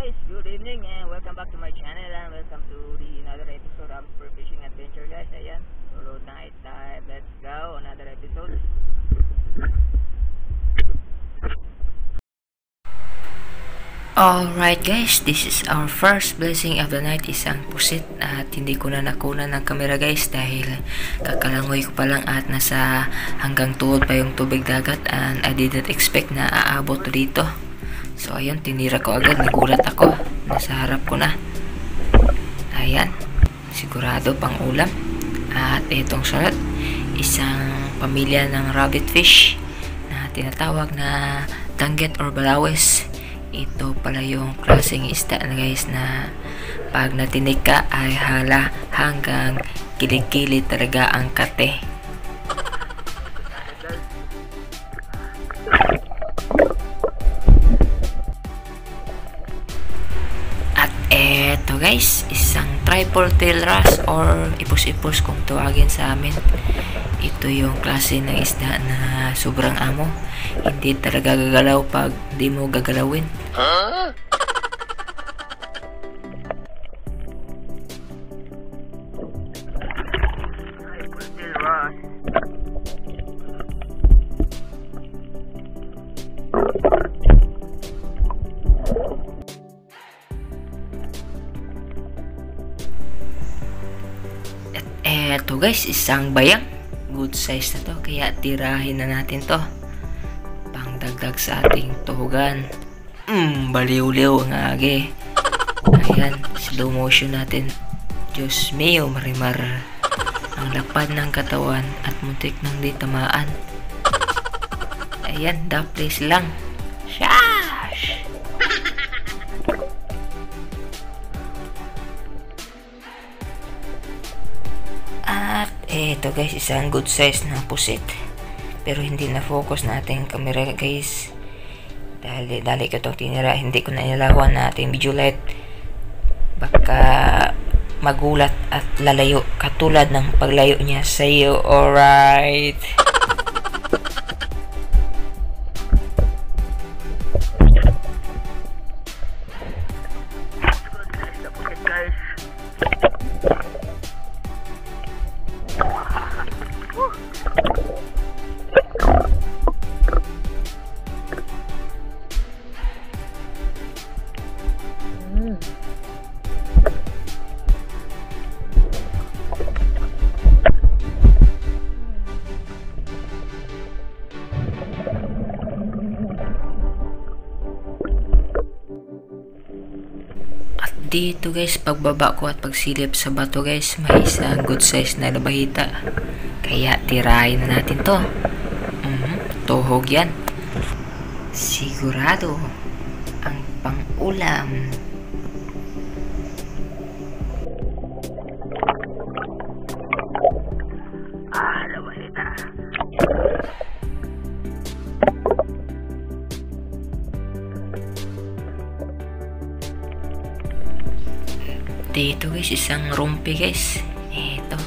guys, good evening and welcome back to my channel and welcome to another episode of Super Fishing Adventure guys. Ayan, solo night dive, let's go, another episode. Alright guys, this is our first blessing of the night, isang pusit, at hindi ko na nakunan ng camera guys dahil kakalangoy ko pa lang at nasa hanggang tuhod pa yung tubig dagat and I didn't expect na aabot dito. So ayun, tinira ko agad, nagulat ako, nasa harap ko na. Ayan, sigurado pang ulam. At itong salat, isang pamilya ng rabbit fish na tinatawag na danggit or balawes. Ito pala yung klaseng isda na guys na pag natinig ka ay hala hanggang kilikili talaga ang kate. At eto guys, isang triple tail wrasse or ipos-ipos kung tawagin sa amin. Ito yung klase ng isda na sobrang amo. Hindi talaga gagalaw pag di mo gagalawin. Huh? At eto guys, isang bayang. Good size na to, kaya tirahin na natin to pangdagdag sa ating tuhugan. Baliw-liw ang agi. Ayan, slow motion natin. Diyos mio, marimar. Ang lapad ng katawan at muntik nang di tamaan. Ayan, daplis lang. Shash! At eto guys, isang good size na pusit. Pero hindi na focus natin camera guys. Dali ko itong tinira, hindi ko na nilawan na ating video light. Baka magulat at lalayo katulad ng paglayo niya sa iyo. Alright. Dito guys, pagbaba ko at pagsilip sa bato guys, may isang good size na labahita. Kaya tirahin na natin to. Tuhog yan. Sigurado ang pang-ulam. Labahita. Dito guys, isang rumpi guys. Ito.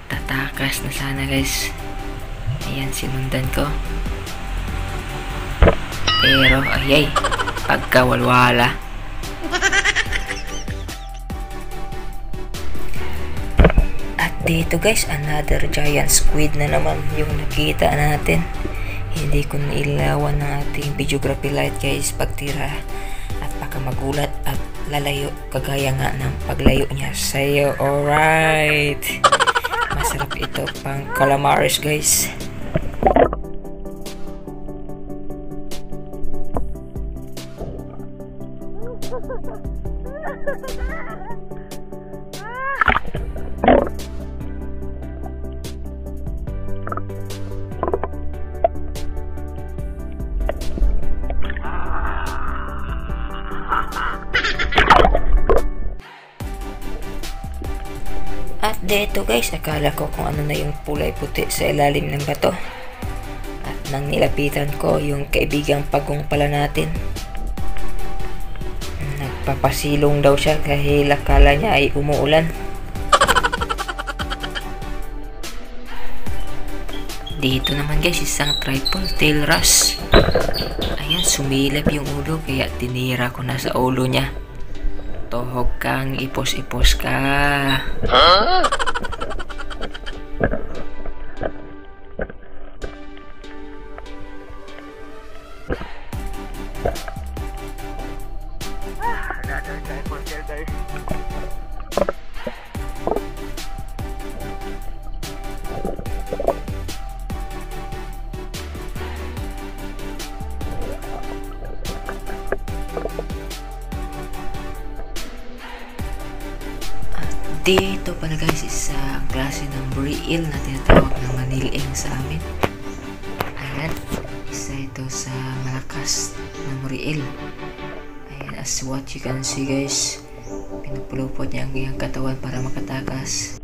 Tatakas na sana guys. Ayan, sinundan ko. Pero, ayay. Pagkawalwala. At dito guys, another giant squid na naman yung nakita natin. Hindi ko nailawan ng ating videography light guys pagtira. At baka magulat at lalayo kagaya nga ng paglayo niya sa'yo. Alright, masarap ito pang calamares guys. At dito guys, akala ko kung ano na yung kulay puti sa ilalim ng bato. At nang nilapitan ko yung kaibigang pagong pala natin. Nagpapasilong daw siya dahil akala niya ay umuulan. Dito naman guys, isang triple tail wrasse. Ayan, sumilip yung ulo kaya tinira ko na sa ulo niya. Tuhog kang ipos-ipos ka. Another type of shell, guys. Dito pala guys, isa klase ng briil na tinatawag na maniling sa amin. Ayan, isa ito sa malakas na briil. Ayan, as what you can see guys, pinupulupot niya ang iyang katawan para makatakas.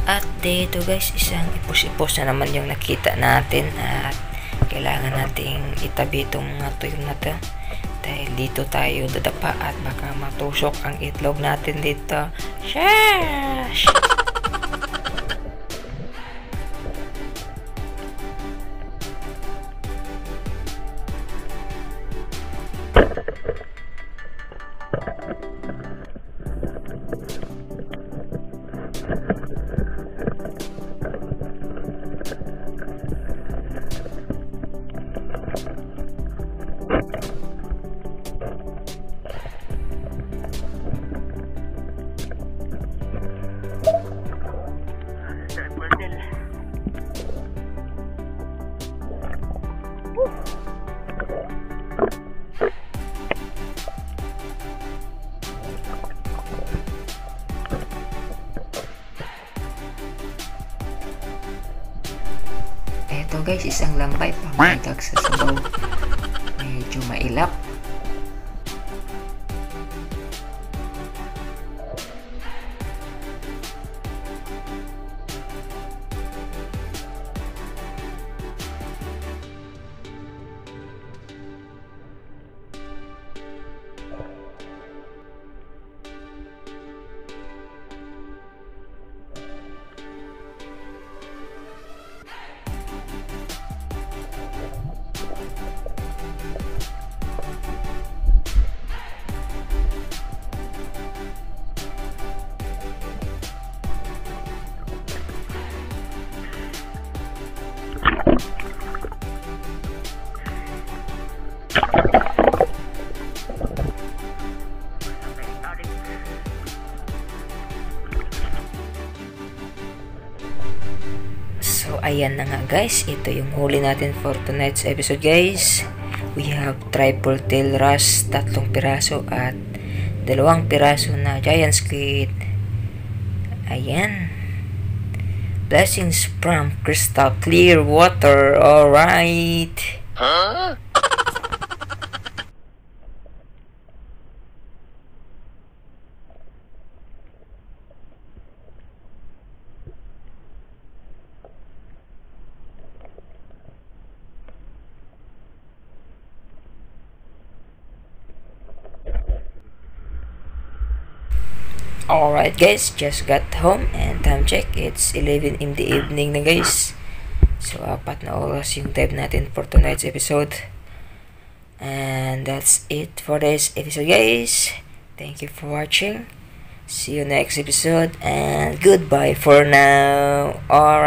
At dito guys, isang ipos-ipos na naman yung nakita natin at kailangan nating itabi itong mga tuyong na to dahil dito tayo dadapa at baka matusok ang itlog natin dito. Shash! Ito guys, isang lambay pangagag sa sabaw. Medyo mailap. So ayan na nga guys, ito yung huli natin for tonight's episode guys. We have triple tail wrasse, 3 piraso at 2 piraso na giant squid. Ayan. Blessings from crystal clear water. Alright. Huh? Alright guys, just got home and time check, it's 11 in the evening na guys. So 4 na oras yung time natin for tonight's episode. And that's it for this episode guys. Thank you for watching. See you next episode and goodbye for now. Alright.